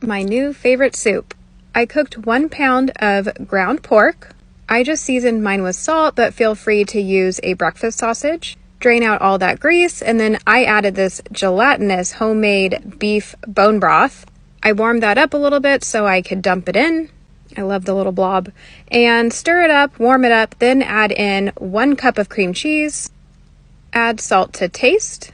My new favorite soup. I cooked 1 pound of ground pork. I just seasoned mine with salt, but feel free to use a breakfast sausage. Drain out all that grease, and then I added this gelatinous homemade beef bone broth. I warmed that up a little bit so I could dump it in. I love the little blob. And stir it up, warm it up, then add in 1 cup of cream cheese. Add salt to taste.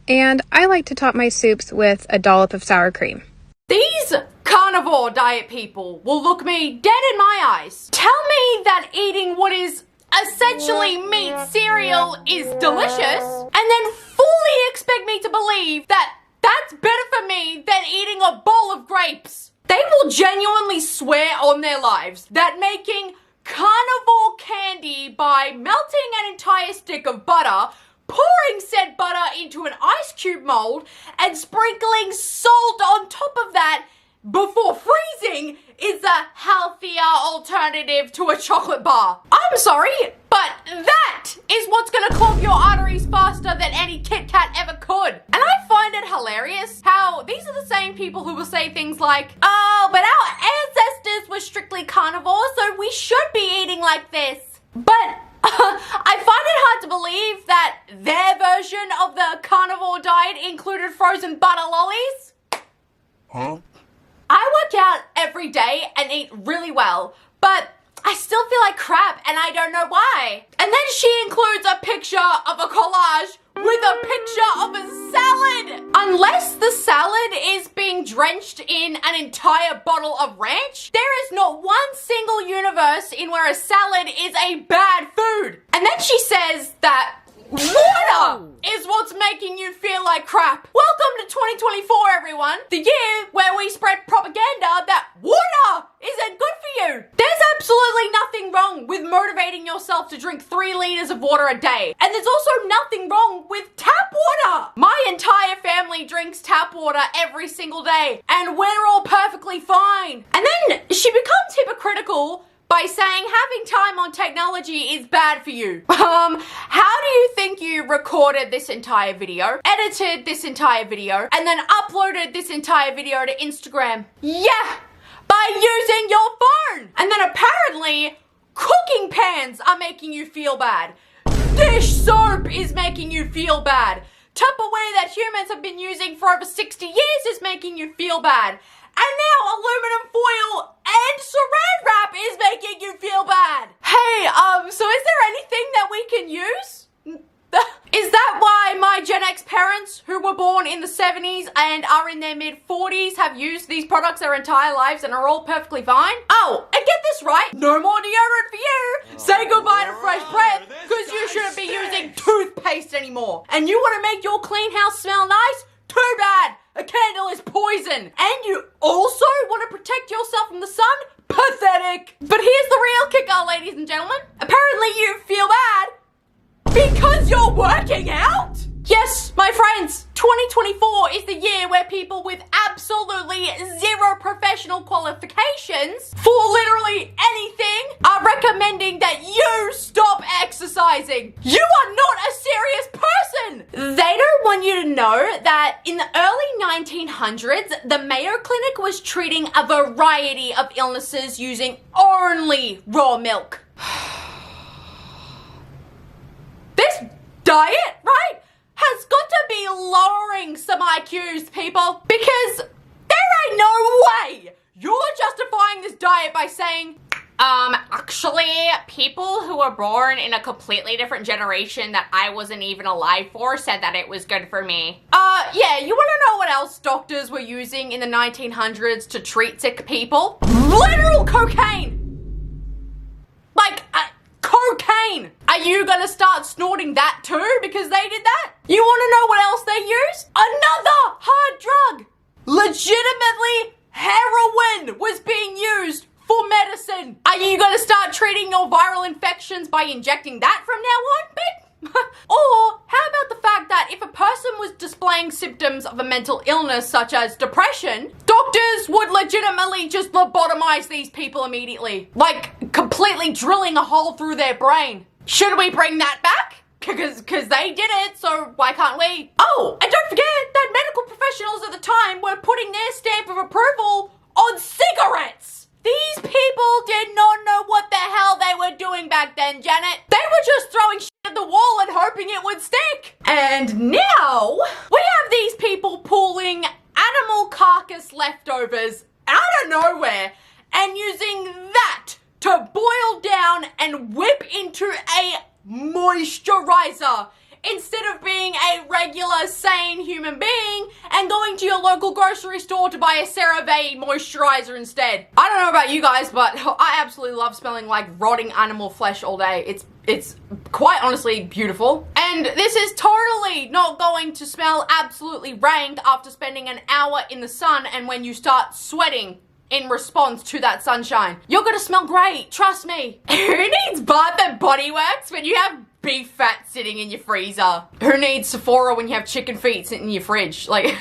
And I like to top my soups with a dollop of sour cream. These carnivore diet people will look me dead in my eyes. Tell me that eating what is essentially meat cereal is delicious, and then fully expect me to believe that that's better for me than eating a bowl of grapes. They will genuinely swear on their lives that making carnivore candy by melting an entire stick of butter, pouring said butter into an ice cube mold, and sprinkling salt on top of that before freezing is a healthier alternative to a chocolate bar. I'm sorry, but that is what's gonna clog your arteries faster than any Kit Kat ever could. And I find it hilarious how these are the same people who will say things like, oh, but our ancestors were strictly carnivore, so we should be eating like this. But I find it hard to believe that their version of the carnivore diet included frozen butter lollies. Huh? I work out every day and eat really well, but I still feel like crap and I don't know why. And then she includes a picture of a collage with a picture of a salad. Unless the salad is being drenched in an entire bottle of ranch, there is not one single universe in where a salad is a bad food. And then she says that water is what's making you feel like crap. Welcome to 2024, everyone. The year where we spread propaganda that water isn't good for you. There's absolutely nothing wrong with motivating yourself to drink 3 liters of water a day. And there's also nothing wrong with tap water. My entire family drinks tap water every single day, and we're all perfectly fine. And then she becomes hypocritical by saying having time on technology is bad for you. How do you think you recorded this entire video, edited this entire video, and then uploaded this entire video to Instagram? Yeah, by using your phone. And then apparently, cooking pans are making you feel bad. Dish soap is making you feel bad. Tupperware that humans have been using for over 60 years is making you feel bad. And now aluminum foil and saran wrap is making you feel bad. Hey, so is there anything that we can use? Is that why my Gen X parents, who were born in the 70s and are in their mid-40s, have used these products their entire lives and are all perfectly fine? Oh, and get this right, no more deodorant for you. Say goodbye to fresh breath, because you shouldn't be using toothpaste anymore. And you want to make your clean house smell nice? Too bad. A candle is poison. And you also want to protect yourself from the sun? Pathetic. But here's the real kicker, ladies and gentlemen. Apparently you feel bad because you're working out? Yes, my friends, 2024 is the year where people with absolutely zero professional qualifications for literally anything are recommending that you stop exercising. You are not a serious person. They don't want you to know that in the early 1900s, the Mayo Clinic was treating a variety of illnesses using only raw milk. This diet, right, has got to be lowering some IQs, people, because there ain't no way you're justifying this diet by saying, actually, people who were born in a completely different generation that I wasn't even alive for said that it was good for me. Yeah, you wanna know what else doctors were using in the 1900s to treat sick people? Literal cocaine! Like, cocaine! Are you gonna start snorting that too because they did that? You wanna know what else they use? Another hard drug! Legitimately, heroin was being used for medicine. Are you gonna start treating your viral infections by injecting that from now on, babe? Or how about the fact that if a person was displaying symptoms of a mental illness such as depression, doctors would legitimately just lobotomize these people immediately, like completely drilling a hole through their brain. Should we bring that back? Because they did it, so why can't we? Oh, and don't forget that medical professionals at the time were putting their stamp of approval leftovers out of nowhere and using that to boil down and whip into a moisturizer instead of being a regular, sane human being and going to your local grocery store to buy a CeraVe moisturizer instead. I don't know about you guys, but I absolutely love smelling like rotting animal flesh all day. It's quite honestly beautiful. And this is totally not going to smell absolutely rank after spending an hour in the sun and when you start sweating in response to that sunshine. You're gonna smell great, trust me. Who needs Bath and Body Works when you have beef fat sitting in your freezer? Who needs Sephora when you have chicken feet sitting in your fridge? Like,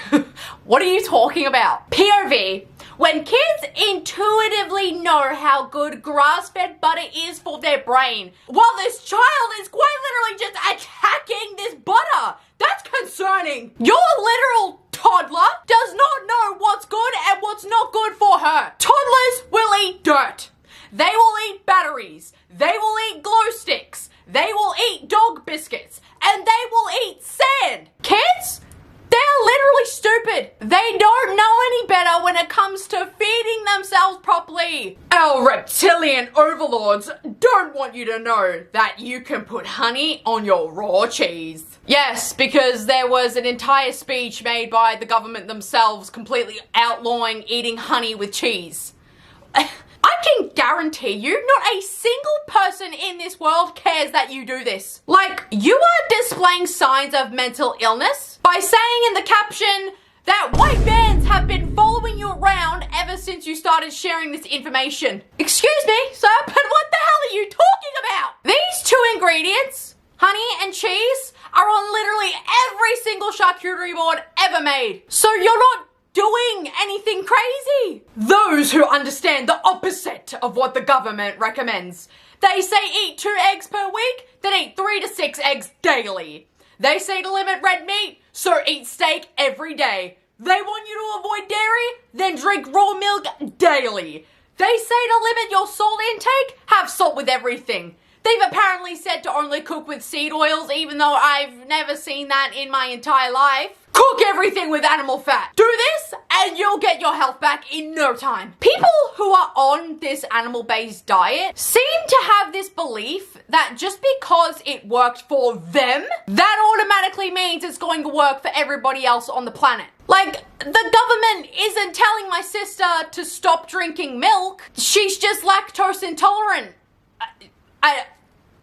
what are you talking about? POV, when kids intuitively know how good grass-fed butter is for their brain, while this child is quite literally just attacking this butter. That's concerning. Your literal toddler does not know what's good and what's not good for her. Toddlers will eat dirt. They will eat batteries. They will eat glow sticks. They will eat dog biscuits. And they will eat sand. Kids? They're literally stupid. They don't know any better when it comes to feeding themselves properly. Our reptilian overlords don't want you to know that you can put honey on your raw cheese. Yes, because there was an entire speech made by the government themselves completely outlawing eating honey with cheese. I can guarantee you not a single person in this world cares that you do this. Like, you are displaying signs of mental illness by saying in the caption that white vans have been following you around ever since you started sharing this information. Excuse me, sir, but what the hell are you talking about? These two ingredients, honey and cheese, are on literally every single charcuterie board ever made. So you're not doing anything crazy. Those who understand the opposite of what the government recommends. They say eat 2 eggs per week, then eat 3 to 6 eggs daily. They say to limit red meat, so eat steak every day. They want you to avoid dairy, then drink raw milk daily. They say to limit your salt intake, have salt with everything. They've apparently said to only cook with seed oils, even though I've never seen that in my entire life. Cook everything with animal fat. Do this and you'll get your health back in no time. People who are on this animal-based diet seem to have this belief that just because it worked for them, that automatically means it's going to work for everybody else on the planet. Like, the government isn't telling my sister to stop drinking milk. She's just lactose intolerant.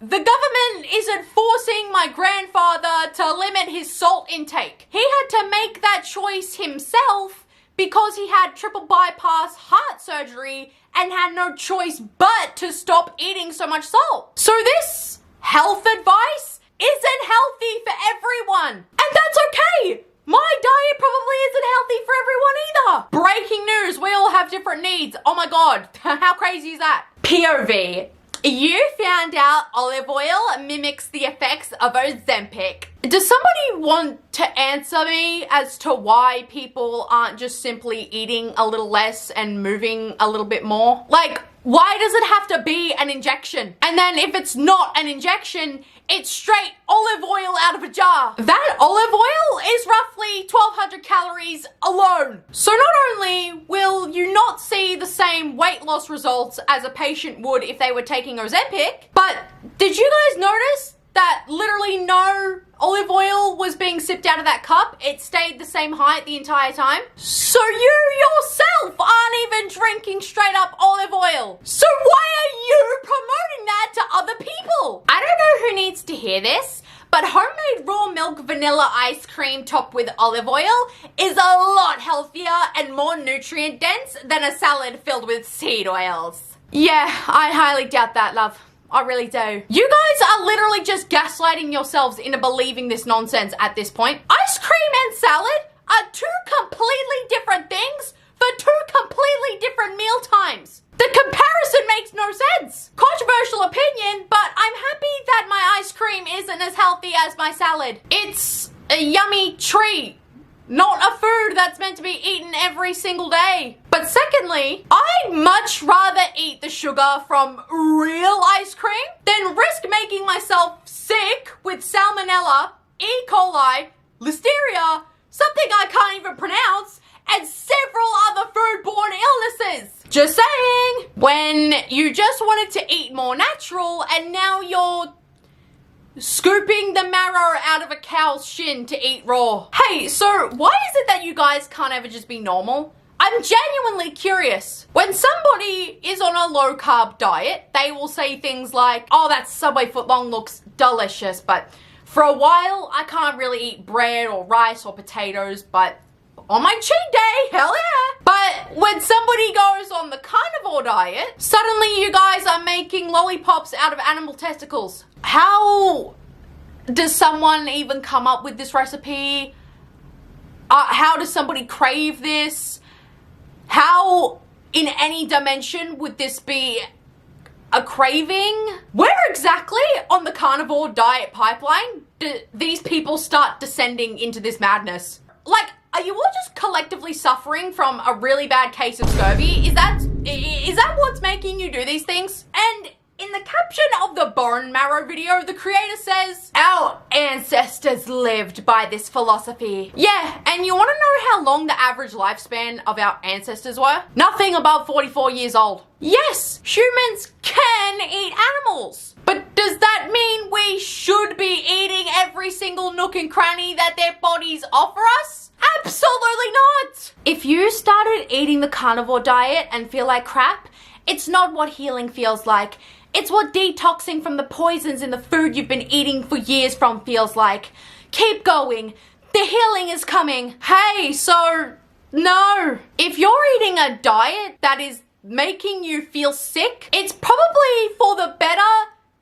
The government isn't forcing my grandfather to limit his salt intake. He had to make that choice himself because he had triple bypass heart surgery and had no choice but to stop eating so much salt. So this health advice isn't healthy for everyone. And that's okay. My diet probably isn't healthy for everyone either. Breaking news, we all have different needs. Oh my God, how crazy is that? POV. You found out olive oil mimics the effects of Ozempic. Does somebody want to answer me as to why people aren't just simply eating a little less and moving a little bit more? Like, why does it have to be an injection? And then if it's not an injection, it's straight olive oil out of a jar. That olive oil is roughly 1,200 calories alone. So not only will you not see the same weight loss results as a patient would if they were taking Ozempic, but did you guys notice that literally no olive oil was being sipped out of that cup? It stayed the same height the entire time. So you yourself aren't even drinking straight up olive oil. So why are you promoting that to other people? I don't know who needs to hear this, but homemade raw milk vanilla ice cream topped with olive oil is a lot healthier and more nutrient dense than a salad filled with seed oils. Yeah, I highly doubt that, love. I really do. You guys are literally just gaslighting yourselves into believing this nonsense at this point. Ice cream and salad are 2 completely different things for 2 completely different meal times. The comparison makes no sense. Controversial opinion, but I'm happy that my ice cream isn't as healthy as my salad. It's a yummy treat, not a food that's meant to be eaten every single day. But secondly, I'd much rather eat the sugar from real ice cream than risk making myself sick with salmonella, E. coli, listeria, something I can't even pronounce, and several other foodborne illnesses. Just saying. When you just wanted to eat more natural and now you're scooping the marrow out of a cow's shin to eat raw. Hey, so why is it that you guys can't ever just be normal? I'm genuinely curious. When somebody is on a low carb diet, they will say things like, oh, that Subway footlong looks delicious, but for a while, I can't really eat bread or rice or potatoes, but on my cheat day, hell yeah. But when somebody goes on the carnivore diet, suddenly you guys are making lollipops out of animal testicles. How does someone even come up with this recipe? How does somebody crave this? How, in any dimension, would this be a craving? Where exactly on the carnivore diet pipeline do these people start descending into this madness? Like, are you all just collectively suffering from a really bad case of scurvy? Is that what's making you do these things? And in the caption of the bone marrow video, the creator says, our ancestors lived by this philosophy. Yeah, and you want to know how long the average lifespan of our ancestors were? Nothing above 44 years old. Yes, humans can eat animals. But does that mean we should be eating every single nook and cranny that their bodies offer us? Absolutely not! If you started eating the carnivore diet and feel like crap, it's not what healing feels like. It's what detoxing from the poisons in the food you've been eating for years from feels like. Keep going. The healing is coming. Hey, so, no. If you're eating a diet that is making you feel sick, it's probably for the better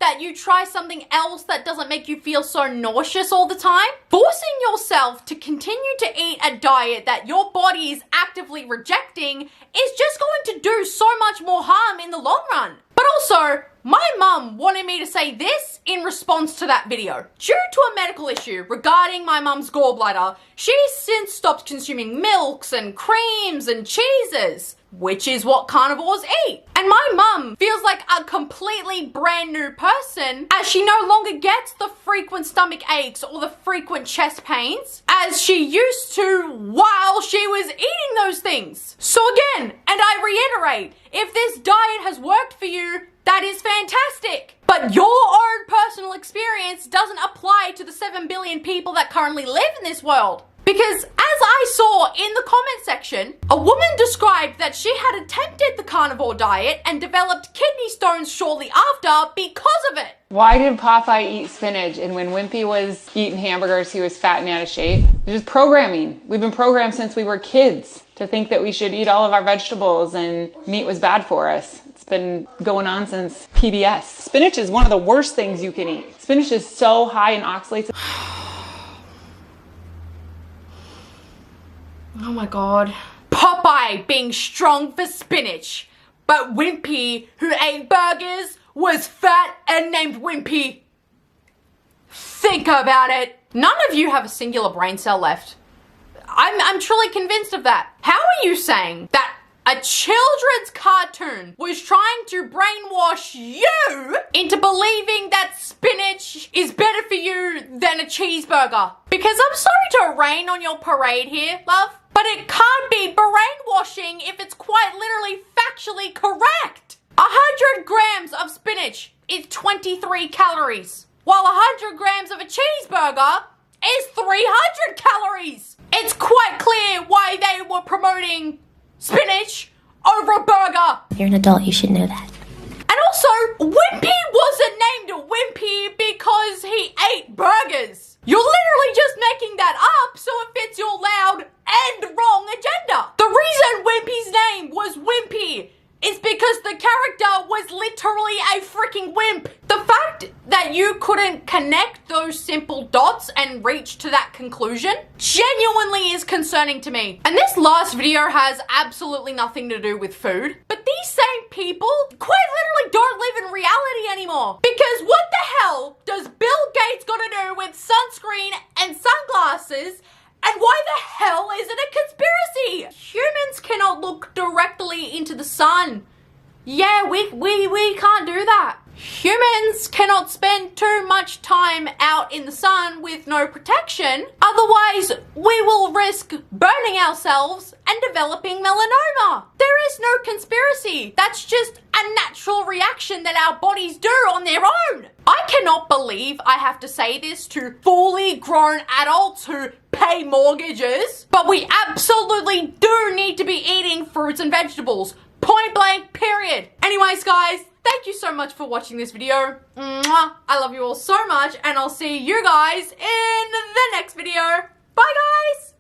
that you try something else that doesn't make you feel so nauseous all the time. Forcing yourself to continue to eat a diet that your body is actively rejecting is just going to do so much more harm in the long run. But also, my mum wanted me to say this in response to that video. Due to a medical issue regarding my mum's gallbladder, she's since stopped consuming milks and creams and cheeses, which is what carnivores eat. And my mum feels like a completely brand new person as she no longer gets the frequent stomach aches or the frequent chest pains as she used to while she was eating those things. So again, and I reiterate, if this diet has worked for you, that is fantastic. But your own personal experience doesn't apply to the 7 billion people that currently live in this world. Because as I saw in the comment section, a woman described that she had attempted the carnivore diet and developed kidney stones shortly after because of it. Why did Popeye eat spinach? And when Wimpy was eating hamburgers, he was fat and out of shape? It's just programming. We've been programmed since we were kids to think that we should eat all of our vegetables and meat was bad for us. It's been going on since PBS. Spinach is one of the worst things you can eat. Spinach is so high in oxalates. Oh my god. Popeye being strong for spinach, but Wimpy, who ate burgers, was fat and named Wimpy. Think about it. None of you have a singular brain cell left. I'm truly convinced of that. How are you saying that a children's cartoon was trying to brainwash you into believing that spinach is better for you than a cheeseburger? Because I'm sorry to rain on your parade here, love, but it can't be brainwashing if it's quite literally factually correct. 100 grams of spinach is 23 calories, while 100 grams of a cheeseburger is 300 calories. It's quite clear why they were promoting spinach over a burger. You're an adult, you should know that. And also, Wimpy wasn't named Wimpy because he ate burgers. You're literally just making that up so it fits your loud and wrong agenda. The reason Wimpy's name was Wimpy is because the character was literally a freaking wimp. The fact that you couldn't connect those simple dots and reach to that conclusion genuinely is concerning to me. And this last video has absolutely nothing to do with food, but these same people quite literally don't live in reality anymore. Because what the hell does Bill Gates gotta do with sunscreen and sunglasses? And why the hell is it a conspiracy? Humans cannot look directly into the sun. Yeah, we can't do that. Humans cannot spend too much time out in the sun with no protection, otherwise we will risk burning ourselves and developing melanoma. There is no conspiracy. That's just a natural reaction that our bodies do on their own. I cannot believe I have to say this to fully grown adults who pay mortgages, but we absolutely do need to be eating fruits and vegetables. Point blank, period. Anyways, guys, thank you so much for watching this video. Mwah. I love you all so much, and I'll see you guys in the next video. Bye, guys!